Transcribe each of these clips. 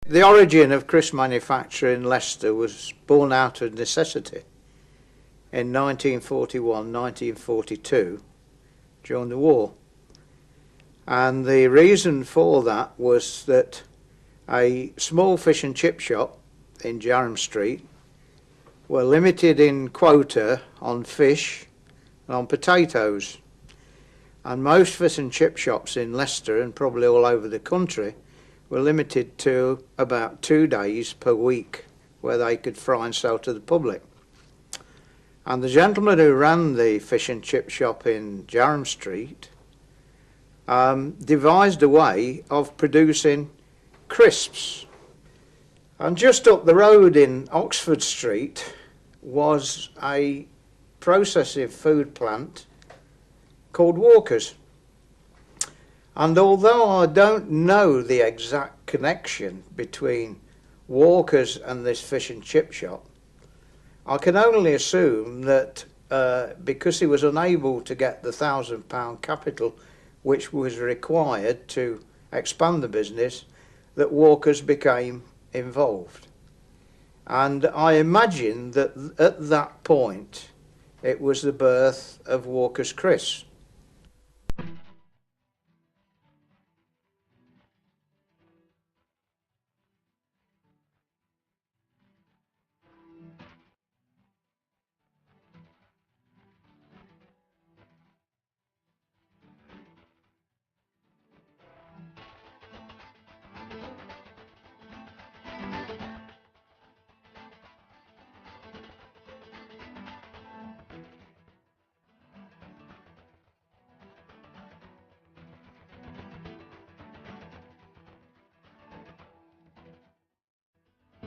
The origin of crisp manufacture in Leicester was born out of necessity in 1941, 1942 during the war. And the reason for that was that a small fish and chip shop in Jarham Street were limited in quota on fish and on potatoes. And most fish and chip shops in Leicester and probably all over the country were limited to about 2 days per week where they could fry and sell to the public. And the gentleman who ran the fish and chip shop in Jarham Street devised a way of producing crisps. And just up the road in Oxford Street was a processing food plant called Walker's. And although I don't know the exact connection between Walker's and this fish and chip shop, I can only assume that because he was unable to get the £1,000 capital which was required to expand the business, that Walker's became involved. And I imagine that at that point it was the birth of Walker's Crisps.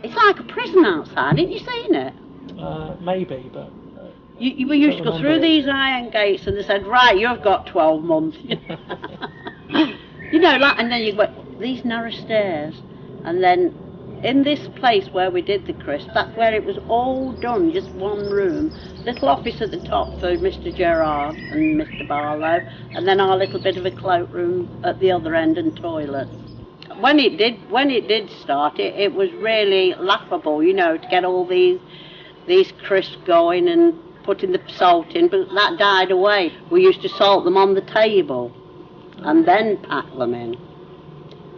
It's like a prison outside, haven't you seen it? Maybe, but... We used to go through these iron gates and they said, right, you've got 12 months. You know, like, and then you go, these narrow stairs, and then in this place where we did the crisp, that's where it was all done, just one room. Little office at the top for Mr. Gerard and Mr. Barlow, and then our little bit of a cloakroom at the other end and toilet. When it did start, it was really laughable, you know, to get all these crisps going and putting the salt in, but that died away. We used to salt them on the table and then pack them in.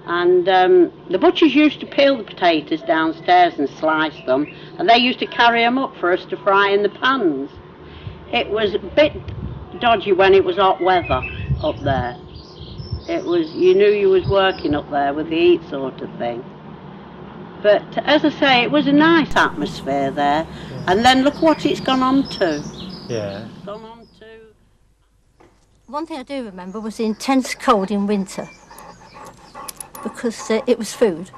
And the butchers used to peel the potatoes downstairs and slice them, and they used to carry them up for us to fry in the pans. It was a bit dodgy when it was hot weather up there. It was, you knew you was working up there with the heat sort of thing. But as I say, it was a nice atmosphere there. Yeah. And then look what it's gone on to. Yeah. It's gone on to... One thing I do remember was the intense cold in winter, because it was food.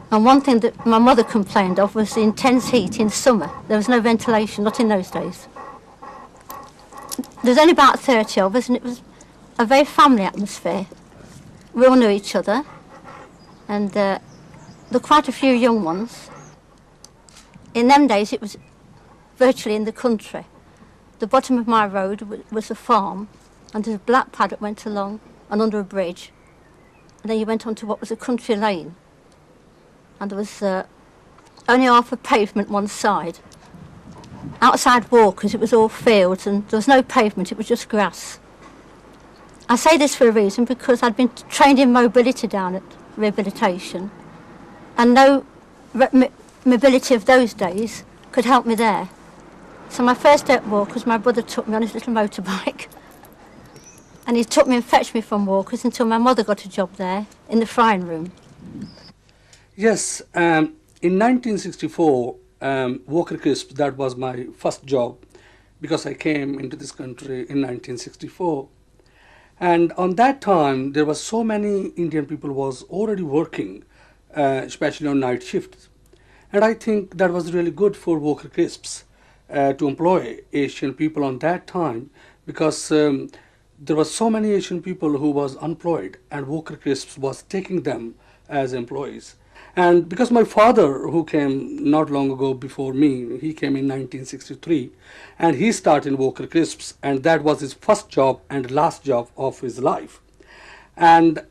And one thing that my mother complained of was the intense heat in summer. There was no ventilation, not in those days. There's only about 30 of us, and it was a very family atmosphere. We all knew each other, and there were quite a few young ones. In them days, it was virtually in the country. The bottom of my road was a farm, and there's a black paddock went along and under a bridge, and then you went on to what was a country lane, and there was only half a pavement one side. Outside Walker's, it was all fields, and there was no pavement, it was just grass. I say this for a reason, because I'd been trained in mobility down at rehabilitation, and no mobility of those days could help me there. So my first day at Walker's, my brother took me on his little motorbike, and he took me and fetched me from Walker's until my mother got a job there in the frying room. Yes, in 1964, Walker Crisp, that was my first job, because I came into this country in 1964. And on that time, there was so many Indian people was already working, especially on night shifts. And I think that was really good for Walker Crisps to employ Asian people on that time, because there were so many Asian people who was unemployed, and Walker Crisps was taking them as employees. And because my father, who came not long ago before me, he came in 1963, and he started Walker Crisps, and that was his first job and last job of his life. And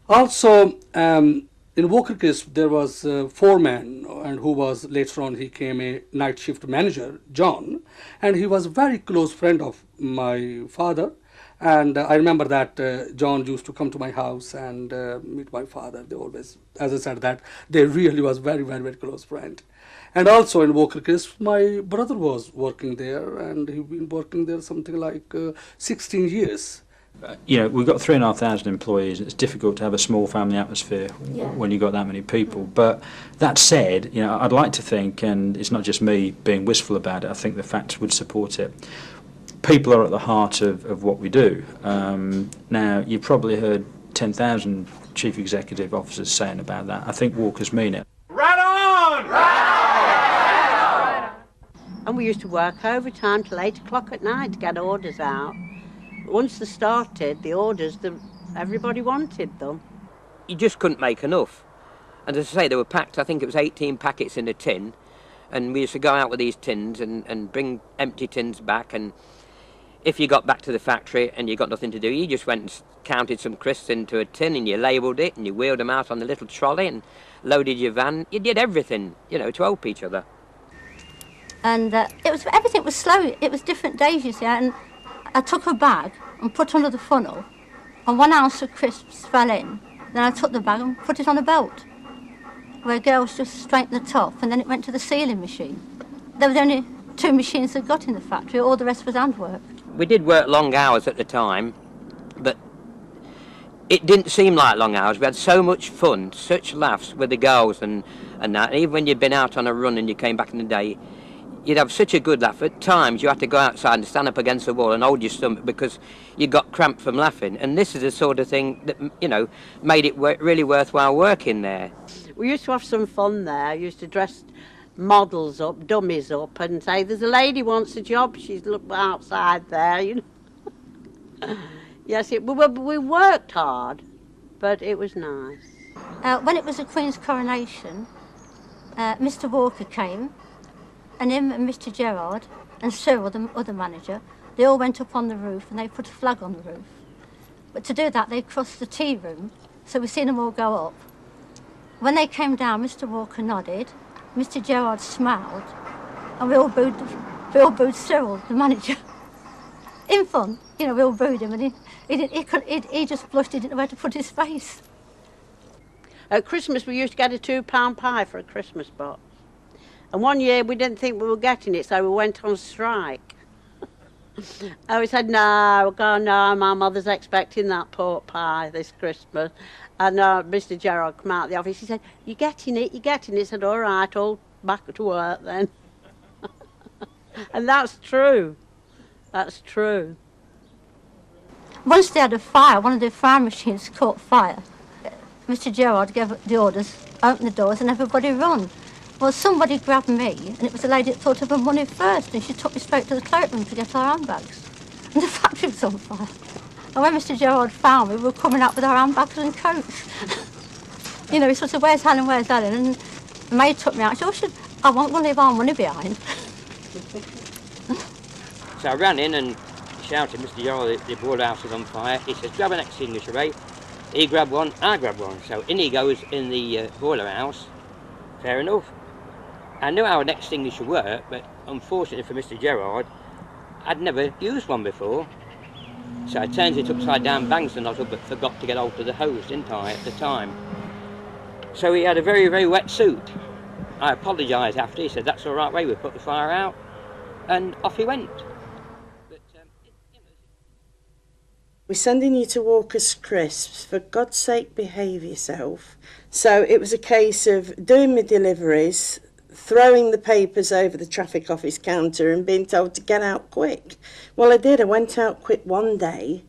also, in In Walker Crisp, there was a foreman, and who was later on he came a night shift manager, John, and he was a very close friend of my father. And I remember that John used to come to my house and meet my father. They always, as I said, that they really was very, very, very close friend. And also in Walker Crisp, my brother was working there, and he'd been working there something like 16 years. You know, we've got 3,500 employees. It's difficult to have a small family atmosphere when you've got that many people. But that said, you know, I'd like to think, and it's not just me being wistful about it, I think the facts would support it. People are at the heart of what we do. Now, you've probably heard 10,000 chief executive officers saying about that. I think Walkers mean it. Right on! Right on! And we used to work overtime till 8 o'clock at night to get orders out. Once they started, the orders, everybody wanted them. You just couldn't make enough. And as I say, they were packed, I think it was 18 packets in a tin. And we used to go out with these tins and bring empty tins back. And if you got back to the factory and you got nothing to do, you just went and counted some crisps into a tin and you labelled it and you wheeled them out on the little trolley and loaded your van. You did everything, you know, to help each other. And everything was slow. It was different days, you see. And I took a bag and put under the funnel, and 1 ounce of crisps fell in. Then I took the bag and put it on a belt, where girls just straightened the top, and then it went to the sealing machine. There was only 2 machines that got in the factory, all the rest was handwork. We did work long hours at the time, but it didn't seem like long hours. We had so much fun, such laughs with the girls and that. And even when you'd been out on a run and you came back in the day, you'd have such a good laugh. At times you had to go outside and stand up against the wall and hold your stomach because you got cramped from laughing. And this is the sort of thing that, you know, made it really worthwhile working there. We used to have some fun there. We used to dress models up, dummies up, and say, there's a lady wants a job, she's outside there, you know. Yes, we worked hard, but it was nice. When it was the Queen's coronation, Mr. Walker came, and him and Mr. Gerard and Cyril, the other manager, they all went up on the roof and they put a flag on the roof. But to do that, they crossed the tea room, so we seen them all go up. When they came down, Mr. Walker nodded, Mr. Gerard smiled, and we all booed Cyril, the manager. In fun, you know, we all booed him, and he just blushed, he didn't know where to put his face. At Christmas, we used to get a £2 pie for a Christmas box. And one year we didn't think we were getting it, so we went on strike. And we said, no, my mother's expecting that pork pie this Christmas. And Mr. Gerard came out of the office, he said, you're getting it? I said, all right, all back to work then. And that's true. That's true. Once they had a fire, one of the fire machines caught fire. Mr. Gerard gave the orders, opened the doors, and everybody run. Well, somebody grabbed me, and it was a lady that thought of her money first, and she took me straight to the cloakroom to get our handbags. And the factory was on fire. And when Mr. Gerard found me, we were coming out with our handbags and coats. You know, he sort of, where's Helen, where's Helen? And the maid took me out, she said, I won't leave our money behind. So I ran in and shouted, Mr. Gerard, the boiler house is on fire. He says, grab an extinguisher, eh? He grabbed one, I grabbed one. So in he goes in the boiler house. Fair enough. I knew how an extinguisher worked, but unfortunately for Mr. Gerard, I'd never used one before. So I turned it upside down, bangs the nozzle, but forgot to get hold of the hose, didn't I, at the time. So he had a very, very wet suit. I apologised after, he said, that's all right, Ray, we put the fire out, and off he went. We're sending you to Walker's Crisps, for God's sake behave yourself. So it was a case of doing my deliveries, throwing the papers over the traffic office counter and being told to get out quick. Well, I did. I went out quick one day,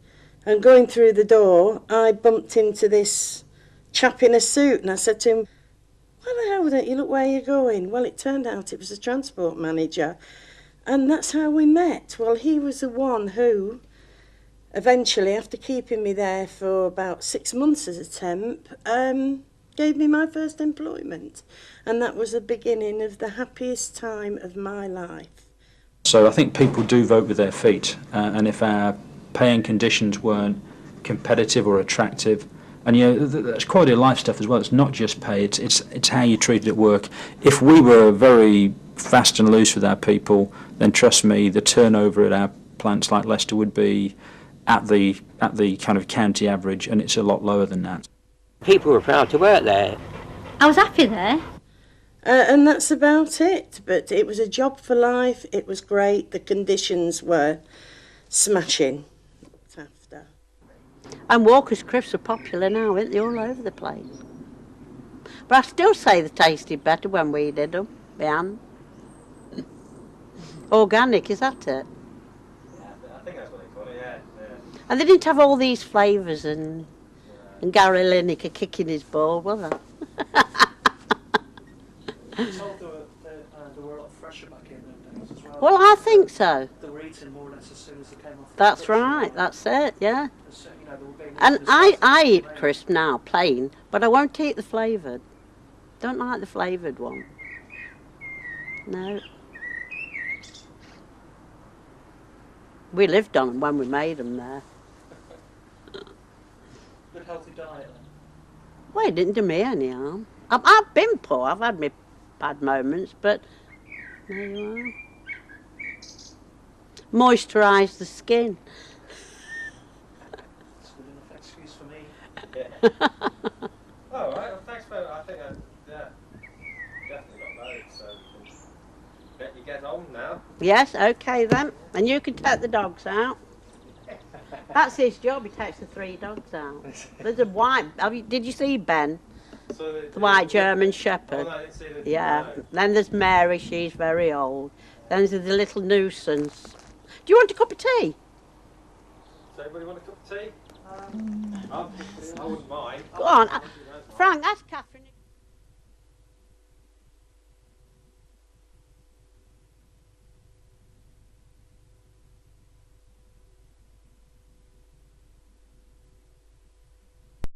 and going through the door, I bumped into this chap in a suit, and I said to him, why the hell don't you look where you're going? Well, it turned out it was a transport manager, and that's how we met. Well, he was the one who eventually, after keeping me there for about 6 months as a temp, gave me my first employment. And that was the beginning of the happiest time of my life. So I think people do vote with their feet, and if our pay and conditions weren't competitive or attractive, And you know, that's quality of life stuff as well. It's not just pay, it's how you treat it at work. If we were very fast and loose with our people, then trust me, the turnover at our plants like Leicester would be at the kind of county average, and it's a lot lower than that. People were proud to work there. I was happy there. And that's about it. But it was a job for life. It was great. The conditions were smashing. After. And Walker's crisps are popular now, aren't they? All over the place. But I still say they tasted better when we did them, by hand. Organic, is that it? Yeah, I think that's what they call it, yeah. And they didn't have all these flavours and Gary Lineker kicking his ball, were they? It's told they were a lot fresher back in those days as well. Well, I think so. They were eaten more or less as soon as they came off. That's right, that's it, yeah. You know, they were being And eaten as I eat fast as crisp now, plain, but I won't eat the flavoured. Don't like the flavoured one. No. We lived on them when we made them there. good healthy diet then. Well, it didn't do me any harm. I've been poor, I've had my bad moments, but there you are. Moisturise the skin. That's a good enough excuse for me. Yeah. Oh, right. Well, thanks for. I think yeah, definitely got loads. So we can bet you get on now. Yes, okay then. And you can take the dogs out. That's his job, he takes the 3 dogs out. There's a white, did you see Ben? So The white German Shepherd. Oh, no, I didn't see the, Yeah. no. Then there's Mary, she's very old. Then there's the little nuisance. Do you want a cup of tea? Does everybody want a cup of tea? I wouldn't mind. Go on. Frank, ask Catherine.